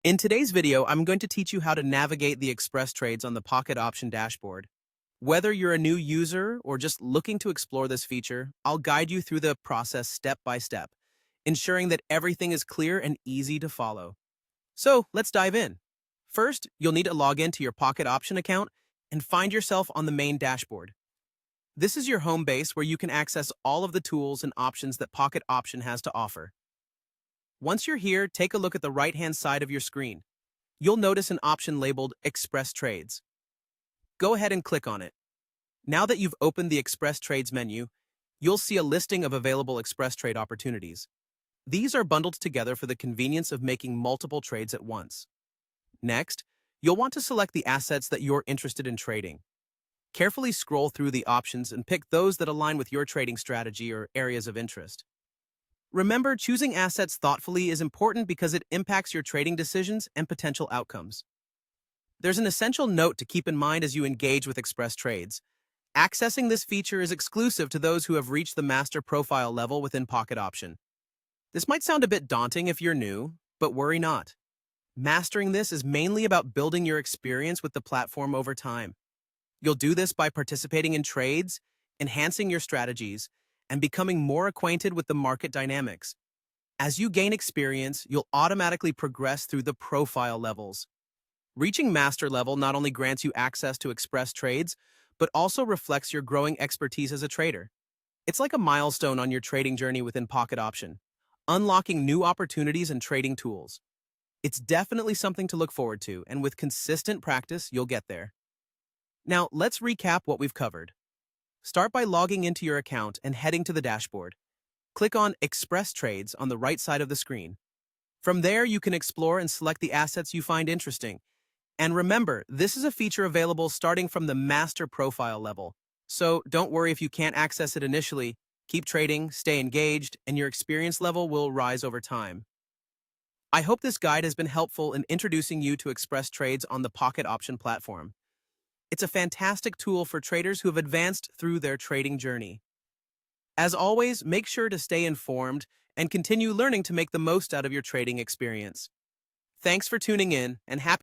In today's video, I'm going to teach you how to navigate the express trades on the Pocket Option dashboard. Whether you're a new user or just looking to explore this feature, I'll guide you through the process step by step, ensuring that everything is clear and easy to follow. So let's dive in. First, you'll need to log into your Pocket Option account and find yourself on the main dashboard. This is your home base where you can access all of the tools and options that Pocket Option has to offer. Once you're here, take a look at the right-hand side of your screen. You'll notice an option labeled Express Trades. Go ahead and click on it. Now that you've opened the Express Trades menu, you'll see a listing of available Express Trade opportunities. These are bundled together for the convenience of making multiple trades at once. Next, you'll want to select the assets that you're interested in trading. Carefully scroll through the options and pick those that align with your trading strategy or areas of interest. Remember, choosing assets thoughtfully is important because it impacts your trading decisions and potential outcomes. There's an essential note to keep in mind as you engage with Express Trades. Accessing this feature is exclusive to those who have reached the master profile level within Pocket Option. This might sound a bit daunting if you're new, but worry not. Mastering this is mainly about building your experience with the platform over time. You'll do this by participating in trades, enhancing your strategies, and becoming more acquainted with the market dynamics. As you gain experience, you'll automatically progress through the profile levels. Reaching master level not only grants you access to Express Trades, but also reflects your growing expertise as a trader. It's like a milestone on your trading journey within Pocket Option, unlocking new opportunities and trading tools. It's definitely something to look forward to, and with consistent practice, you'll get there. Now, let's recap what we've covered. Start by logging into your account and heading to the dashboard. Click on Express Trades on the right side of the screen. From there, you can explore and select the assets you find interesting. And remember, this is a feature available starting from the master profile level. So don't worry if you can't access it initially. Keep trading, stay engaged, and your experience level will rise over time. I hope this guide has been helpful in introducing you to Express Trades on the Pocket Option platform. It's a fantastic tool for traders who have advanced through their trading journey. As always, make sure to stay informed and continue learning to make the most out of your trading experience. Thanks for tuning in, and happy